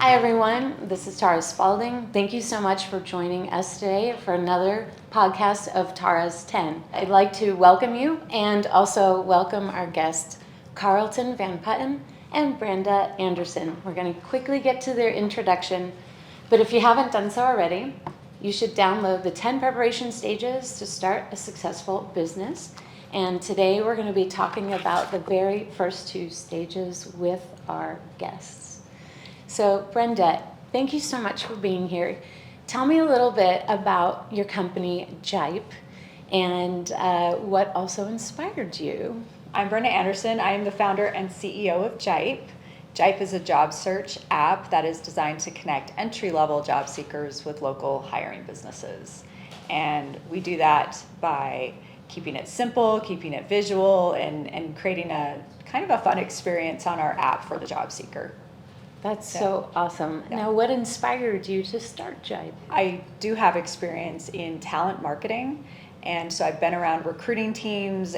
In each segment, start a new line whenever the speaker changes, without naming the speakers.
Hi everyone, this is Taras10. Thank you so much for joining us today for another podcast of Taras10. I'd like to welcome you and also welcome our guests Carlton van Putten and Brenda Anderson. We're going to quickly get to their introduction, but if you haven't done so already, you should download the 10 preparation stages to start a successful business. And today we're going to be talking about the very first two stages with our guests. So Brenda, thank you so much for being here. Tell me a little bit about your company, Jipe, and what also inspired you.
I'm Brenda Anderson. I am the founder and CEO of Jipe. Jipe is a job search app that is designed to connect entry-level job seekers with local hiring businesses. And we do that by keeping it simple, keeping it visual, and creating a kind of a fun experience on our app for the job seeker.
That's so awesome. Yeah. Now, what inspired you to start Jipe?
I do have experience in talent marketing, and so I've been around recruiting teams,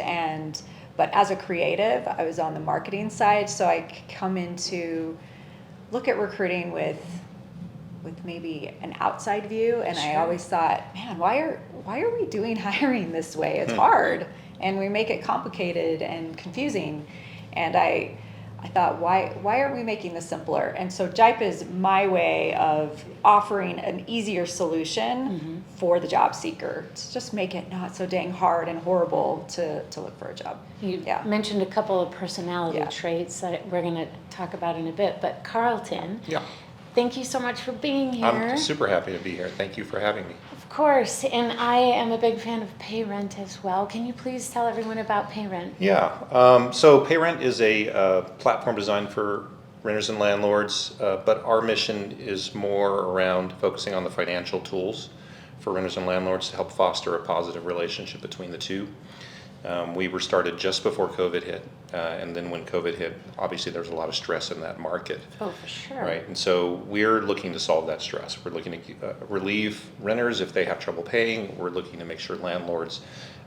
but as a creative, I was on the marketing side, so I come in to look at recruiting with maybe an outside view, and sure. I always thought, man, why are we doing hiring this way? It's hard, and we make it complicated and confusing, and I thought, why aren't we making this simpler? And so Jipe is my way of offering an easier solution for the job seeker to just make it not so dang hard and horrible to look for a job.
You mentioned a couple of personality traits that we're going to talk about in a bit, but Carlton, thank you so much for being here.
I'm super happy to be here. Thank you for having me.
Of course, and I am a big fan of Payrent as well. Can you please tell everyone about Payrent?
Yeah, so Payrent is a platform designed for renters and landlords, but our mission is more around focusing on the financial tools for renters and landlords to help foster a positive relationship between the two. We were started just before COVID hit, and then when COVID hit, obviously there's a lot of stress in that market.
Oh, for sure.
Right, and so we're looking to solve that stress. We're looking to relieve renters if they have trouble paying. We're looking to make sure landlords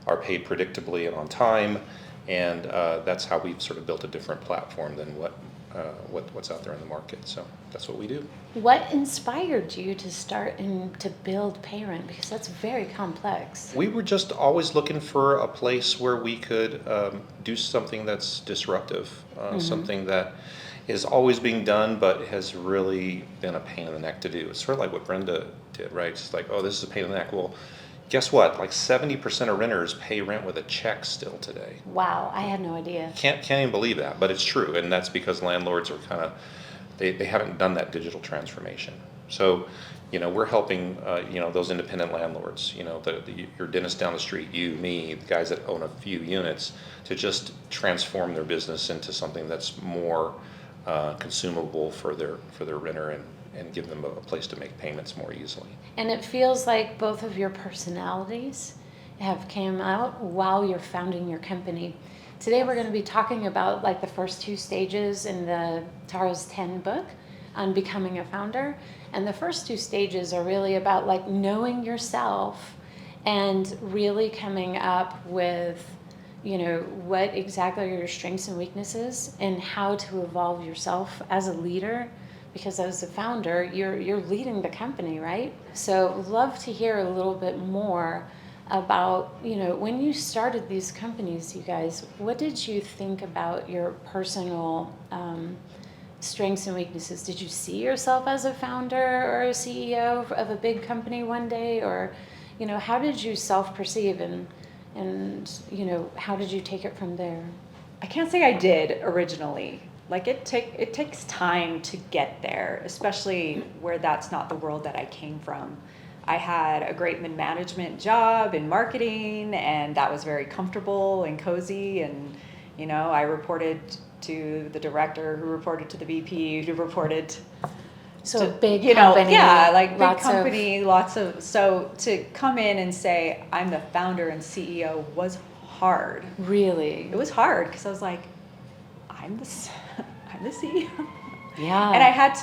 are paid predictably and on time, and that's how we've sort of built a different platform than what's out there in the market. So that's what we do.
What inspired you to start and to build Payrent? Because that's very complex.
We were just always looking for a place where we could do something that's disruptive, something that is always being done but has really been a pain in the neck to do. It's sort of like what Brenda did, right? It's like, oh, this is a pain in the neck. Well, guess what? Like 70% of renters pay rent with a check still today.
Wow, I had no idea.
Can't even believe that, but it's true, and that's because landlords are kind of they haven't done that digital transformation. So, we're helping those independent landlords, your dentist down the street, you, me, the guys that own a few units, to just transform their business into something that's more consumable for their renter and give them a place to make payments more easily.
And it feels like both of your personalities have came out while you're founding your company. Today we're going to be talking about like the first two stages in the Taras10 book on becoming a founder. And the first two stages are really about like knowing yourself and really coming up with what exactly are your strengths and weaknesses and how to evolve yourself as a leader. Because as a founder, you're leading the company, right? So love to hear a little bit more about, when you started these companies, you guys, what did you think about your personal strengths and weaknesses? Did you see yourself as a founder or a CEO of a big company one day? Or, how did you self-perceive and how did you take it from there?
I can't say I did originally. Like it takes time to get there, especially where that's not the world that I came from. I had a great mid-management job in marketing, and that was very comfortable and cozy. And I reported to the director, who reported to the VP, who reported
So a big
you know,
company.
yeah, like big
lots of-
company, so to come in and say I'm the founder and CEO was hard.
Really?
It was hard because I was like, I'm the CEO.
Yeah.
And I had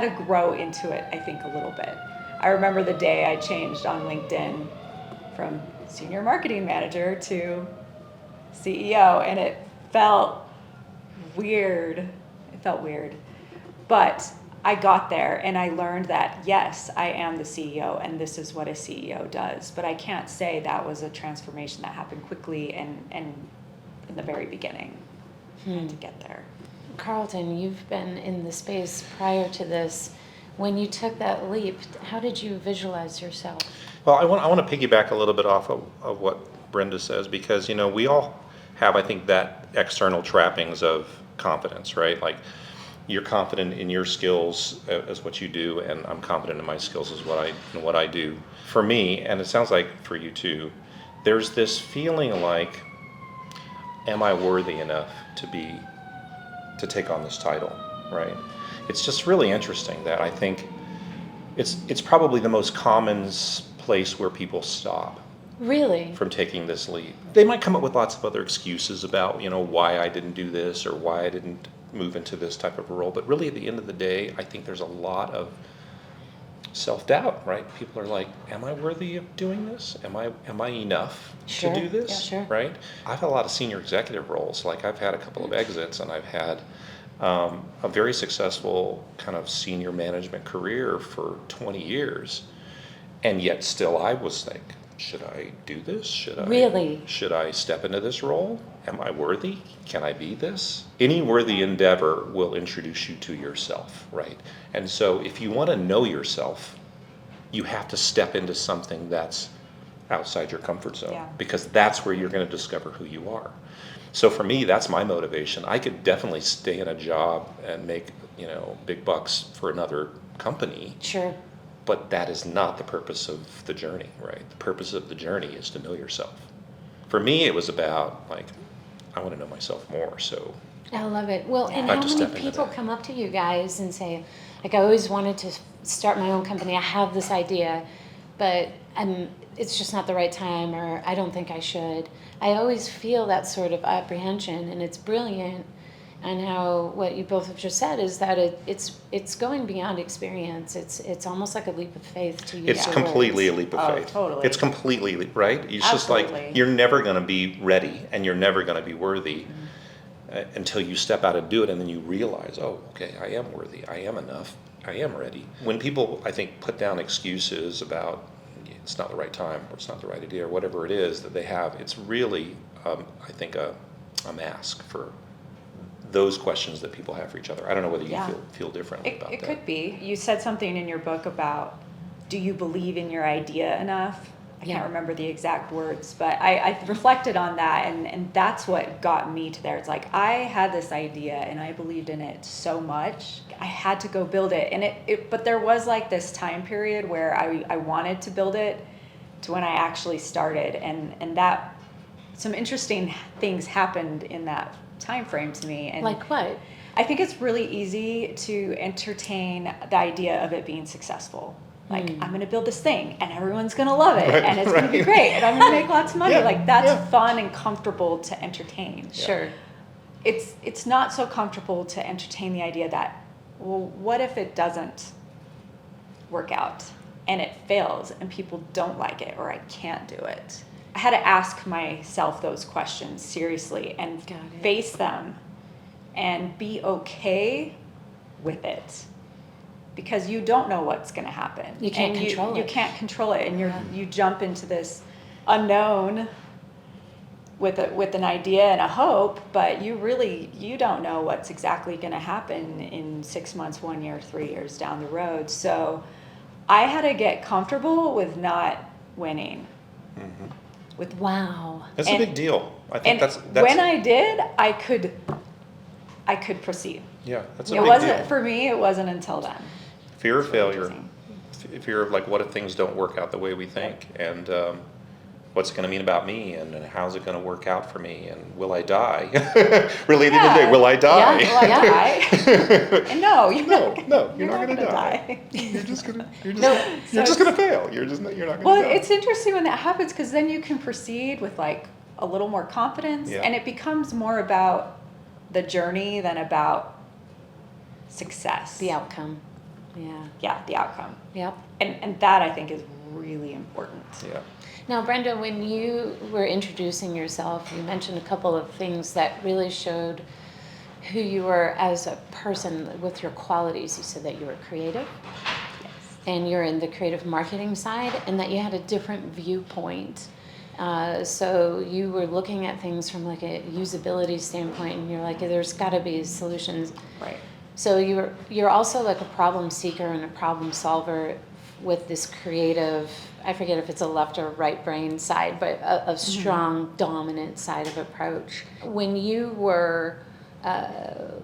to grow into it, I think, a little bit. I remember the day I changed on LinkedIn from senior marketing manager to CEO, and it felt weird. It felt weird. But I got there and I learned that, yes, I am the CEO and this is what a CEO does. But I can't say that was a transformation that happened quickly and in the very beginning. I had to get there.
Carlton, you've been in the space prior to this. When you took that leap, how did you visualize yourself?
Well, I want to piggyback a little bit off of what Brenda says, because, you know, we all have, I think, that external trappings of confidence, right? Like, you're confident in your skills as what you do, and I'm confident in my skills as what I do. For me, and it sounds like for you too, there's this feeling like, am I worthy enough to take on this title, right? It's just really interesting that I think it's probably the most common place where people stop
Really?
from taking this leap. They might come up with lots of other excuses about, you know, why I didn't do this or why I didn't move into this type of a role. But really, at the end of the day, I think there's a lot of self-doubt, right? People are like, am I worthy of doing this? Am I enough
Sure.
to do this?
Yeah, sure.
Right? I've had a lot of senior executive roles. Like, I've had a couple of exits, and I've had a very successful kind of senior management career for 20 years. And yet still I was like, should I do this? Should I step into this role? Am I worthy? Can I be this? Any worthy endeavor will introduce you to yourself, right? And so if you want to know yourself, you have to step into something that's outside your comfort zone, because that's where you're going to discover who you are. So for me, that's my motivation. I could definitely stay in a job and make, you know, big bucks for another company.
Sure.
But that is not the purpose of the journey, right? The purpose of the journey is to know yourself. For me, it was about, like, I want to know myself more, so.
I love it. Well, and
I'd like
how
to
many
step into
people
that.
come up to you guys and say, like, I always wanted to start my own company. I have this idea, but it's just not the right time, or I don't think I should. I always feel that sort of apprehension, and it's brilliant. And how what you both have just said is that it's going beyond experience. It's almost like a leap of faith to use
It's
your
completely
words.
a leap of faith.
Totally.
It's completely, right? It's just like,
Absolutely.
you're never going to be ready and you're never going to be worthy until you step out and do it, and then you realize, oh, okay, I am worthy, I am enough, I am ready. When people, I think, put down excuses about it's not the right time or it's not the right idea or whatever it is that they have, it's really, I think, a mask for those questions that people have for each other. I don't know whether you feel differently about
It
that.
could be. You said something in your book about, do you believe in your idea enough? I
Yeah.
can't remember the exact words, but I reflected on that, and that's what got me to there. It's like, I had this idea and I believed in it so much. I had to go build it. And but there was like this time period where I wanted to build it to when I actually started, and that some interesting things happened in that time frame to me. And
Like what?
I think it's really easy to entertain the idea of it being successful. Like, I'm going to build this thing and everyone's going to love it,
Right,
and it's going to be great, and I'm going to make lots of money.
Yeah,
Like, that's
yeah.
fun and comfortable to entertain.
Sure.
It's not so comfortable to entertain the idea that, well, what if it doesn't work out and it fails and people don't like it, or I can't do it? I had to ask myself those questions seriously and
Got it.
face them and be okay with it, because you don't know what's going to happen.
You can't
And
control
you
it.
can't control it, and
Yeah.
you jump into this unknown with an idea and a hope, but you don't know what's exactly going to happen in 6 months, 1 year, 3 years down the road. So I had to get comfortable with not winning. With
Wow.
That's
and-
a big deal. I think
and
that's
when I did, I could proceed.
yeah, that's a
It
big
wasn't
deal.
for me. It wasn't until then.
Fear of
It's really
failure,
interesting.
fear of, like, what if things don't work out the way we think, and what's it going to mean about me, and how's it going to work out for me, and will I die? Really, at the end of the day, will I die?
Will I die? And no, you're
you're not going to die. You're just going to fail. You're not going to die.
Well, it's interesting when that happens, because then you can proceed with like a little more confidence, and it becomes more about the journey than about success.
The outcome. Yeah.
Yeah, the outcome.
Yep.
And that I think is really important.
Yeah.
Now, Brenda, when you were introducing yourself, you mentioned a couple of things that really showed who you were as a person with your qualities. You said that you were creative.
Yes.
And you're in the creative marketing side, and that you had a different viewpoint. So you were looking at things from like a usability standpoint, and you're like, there's got to be solutions.
Right.
So you're also like a problem seeker and a problem solver with this creative, I forget if it's a left or right brain side, but a strong dominant side of approach. When you were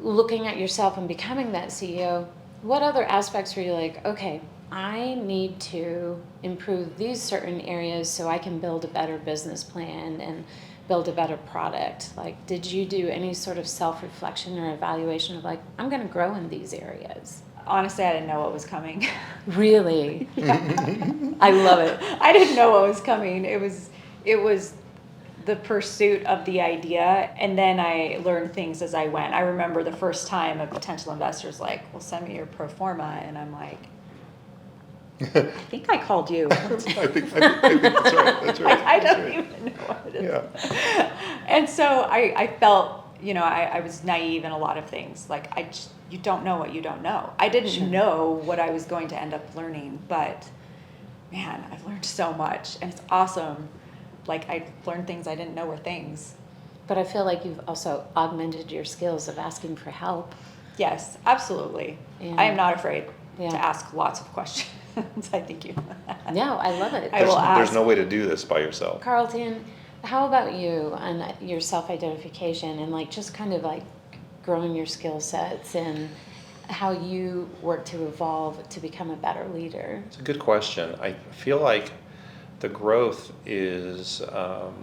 looking at yourself and becoming that CEO, what other aspects were you like, okay, I need to improve these certain areas so I can build a better business plan and build a better product? Like, did you do any sort of self-reflection or evaluation of like, I'm going to grow in these areas?
Honestly, I didn't know what was coming.
Really? I love it.
I didn't know what was coming. It was the pursuit of the idea, and then I learned things as I went. I remember the first time a potential investor's like, well, send me your pro forma, and I'm like, I think I called you.
I think that's right. That's right.
I don't even know what it is.
Yeah.
And so I felt, I was naive in a lot of things. Like, you don't know what you don't know. I didn't know what I was going to end up learning, but man, I've learned so much, and it's awesome. Like, I learned things I didn't know were things.
But I feel like you've also augmented your skills of asking for help.
Yes, absolutely.
Yeah.
I am not afraid
Yeah.
to ask lots of questions. I think you.
No, I love it.
I will ask.
There's no way to do this by yourself.
Carlton, how about you and your self-identification and like just kind of like growing your skill sets and how you work to evolve to become a better leader?
It's a good question. I feel like the growth is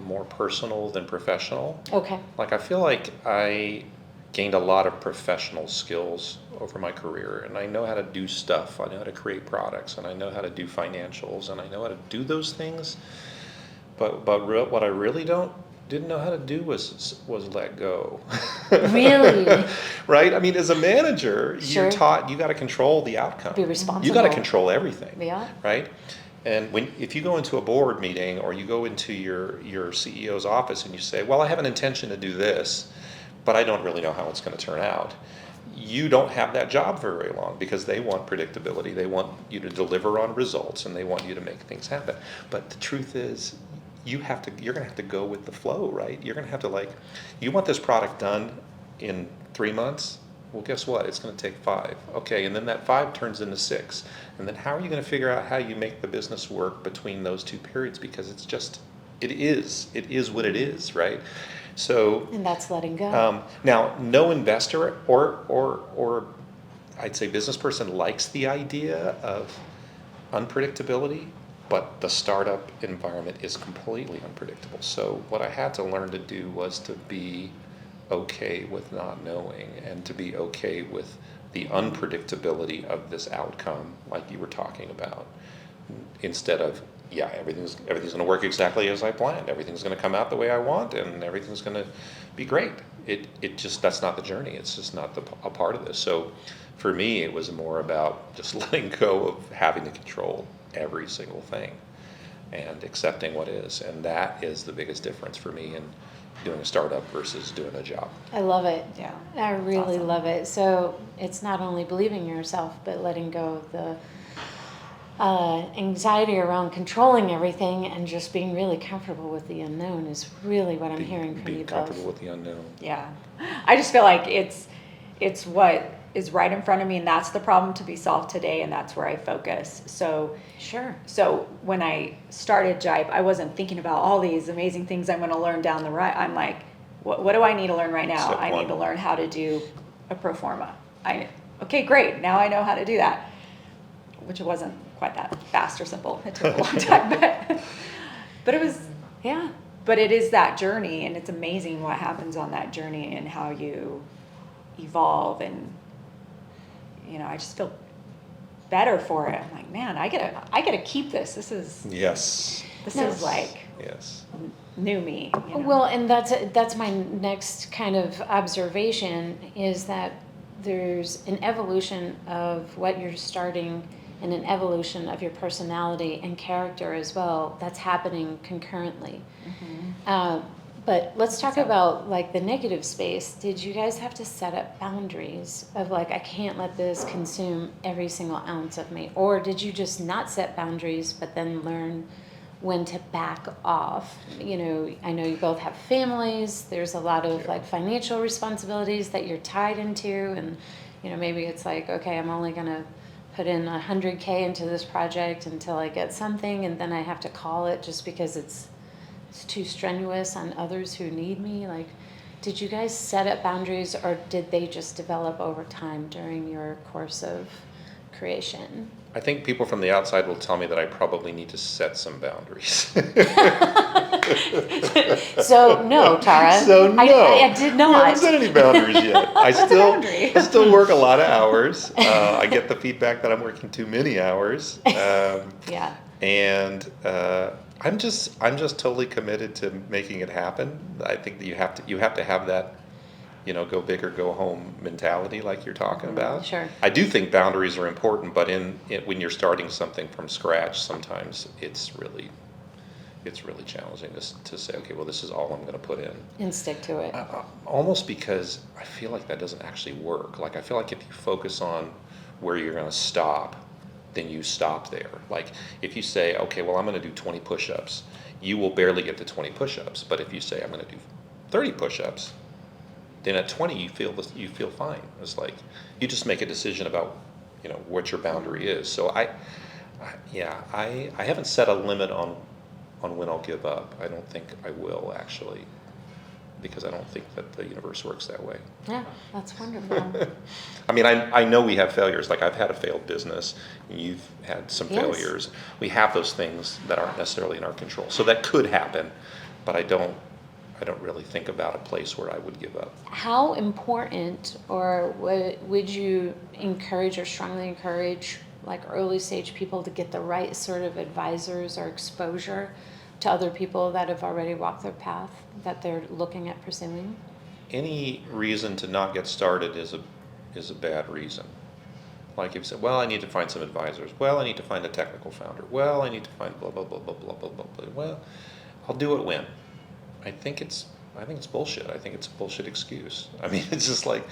more personal than professional.
Okay.
Like, I feel like I gained a lot of professional skills over my career, and I know how to do stuff. I know how to create products, and I know how to do financials, and I know how to do those things. But what I really didn't know how to do was let go.
Really?
Right? I mean, as a manager,
Sure.
you're taught you got to control the outcome.
Be responsible.
You got to control everything.
Yeah.
Right? And if you go into a board meeting or you go into your CEO's office and you say, well, I have an intention to do this, but I don't really know how it's going to turn out, you don't have that job for very long, because they want predictability. They want you to deliver on results, and they want you to make things happen. But the truth is, you're going to have to go with the flow, right? You're going to have to, you want this product done in 3 months? Well, guess what? It's going to take 5. Okay, and then that 5 turns into 6. And then how are you going to figure out how you make the business work between those 2 periods? Because it is what it is, right? So,
And that's letting go.
now, no investor or I'd say business person likes the idea of unpredictability, but the startup environment is completely unpredictable. So what I had to learn to do was to be okay with not knowing, and to be okay with the unpredictability of this outcome, like you were talking about, instead of, yeah, everything's going to work exactly as I planned. Everything's going to come out the way I want, and everything's going to be great. It just, that's not the journey. It's just not a part of this. So for me, it was more about just letting go of having to control every single thing and accepting what is. And that is the biggest difference for me in doing a startup versus doing a job.
I love it.
Yeah.
I really
Awesome.
love it. So it's not only believing in yourself, but letting go of the anxiety around controlling everything and just being really comfortable with the unknown is really what I'm hearing from you
Being
both.
comfortable with the unknown.
Yeah. I just feel like it's what is right in front of me, and that's the problem to be solved today, and that's where I focus. So when I started Jipe, I wasn't thinking about all these amazing things I'm going to learn down the road. I'm like, what do I need to learn right now?
Step
I
one.
need to learn how to do a pro forma. Okay, great. Now I know how to do that, which wasn't quite that fast or simple. It took a long time, but it
Yeah.
But it is that journey, and it's amazing what happens on that journey and how you evolve. And I just feel better for it. I'm like, man, I gotta keep this. This is
Yes.
like
Yes.
new me.
Well, and that's my next kind of observation is that there's an evolution of what you're starting and an evolution of your personality and character as well that's happening concurrently. But let's talk about like the negative space. Did you guys have to set up boundaries of like, I can't let this consume every single ounce of me? Or did you just not set boundaries, but then learn when to back off? I know you both have families. There's a lot of like financial responsibilities that you're tied into. And, maybe it's like, okay, I'm only going to put in $100K into this project until I get something. And then I have to call it just because it's too strenuous on others who need me. Like, did you guys set up boundaries, or did they just develop over time during your course of creation?
I think people from the outside will tell me that I probably need to set some boundaries.
So no, Tara.
So no,
I did not.
I haven't set any boundaries yet. I still work a lot of hours. I get the feedback that I'm working too many hours.
Yeah.
And I'm just totally committed to making it happen. I think that you have to have that, go big or go home mentality like you're talking about.
Sure.
I do think boundaries are important, but when you're starting something from scratch, sometimes it's really challenging to say, okay, well, this is all I'm going to put in.
And stick to it.
Almost because I feel like that doesn't actually work. Like, I feel like if you focus on where you're going to stop, then you stop there. Like, if you say, okay, well, I'm going to do 20 push-ups, you will barely get to 20 push-ups. But if you say, I'm going to do 30 push-ups, then at 20 you feel fine. It's like you just make a decision about what your boundary is. So I haven't set a limit on when I'll give up. I don't think I will, actually, because I don't think that the universe works that way.
Yeah, that's wonderful.
I mean, I know we have failures. Like, I've had a failed business. You've had some failures. We have those things that aren't necessarily in our control. So that could happen, but I don't really think about a place where I would give up.
How important, or would you encourage or strongly encourage like early stage people to get the right sort of advisors or exposure to other people that have already walked their path that they're looking at pursuing?
Any reason to not get started is a bad reason. Like, if you say, well, I need to find some advisors. Well, I need to find a technical founder. Well, I need to find blah, blah, blah, blah, blah, blah, blah, blah. Well, I'll do it when. I think it's bullshit. I think it's a bullshit excuse. I mean, it's just like,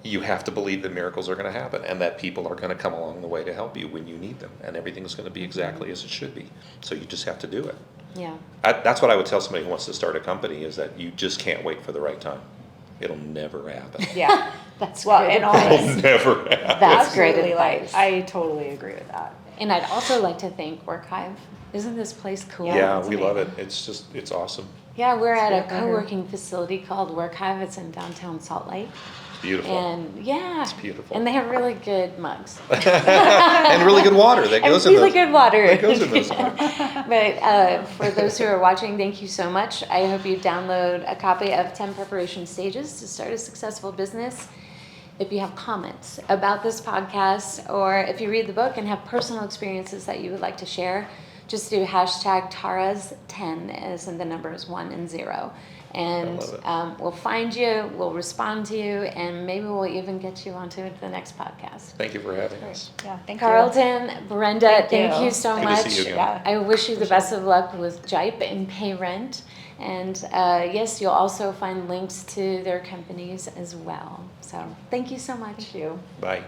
you have to believe that miracles are going to happen and that people are going to come along the way to help you when you need them, and everything's going to be exactly as it should be. So you just have to do it.
Yeah.
That's what I would tell somebody who wants to start a company, is that you just can't wait for the right time. It'll never happen.
Yeah.
That's
Well,
great
and
advice.
It'll never happen.
That's great
Absolutely,
advice.
I totally agree with that.
And I'd also like to thank Workhive. Isn't this place cool?
Yeah,
It's
we love it.
amazing.
It's awesome.
Yeah, we're at a
It's good.
co-working facility called Workhive. It's in downtown Salt Lake.
It's beautiful.
And yeah.
It's beautiful.
And they have really good mugs.
And really good water that goes in
really
those.
good water.
That goes in those.
But for those who are watching, thank you so much. I hope you download a copy of 10 Preparation Stages to Start a Successful Business. If you have comments about this podcast, or if you read the book and have personal experiences that you would like to share, just do hashtag Taras10, as in the numbers 1 and 0. And
I love
we'll find you, we'll respond to you, and maybe we'll even get you onto the next podcast.
Thank you for having us.
Yeah, thank you.
Carlton, Brenda, thank you so
Good to
much.
see you again.
Yeah.
I wish you the best of luck with Jipe and Payrent. And yes, you'll also find links to their companies as well. So thank you so much.
Thank you.
Bye.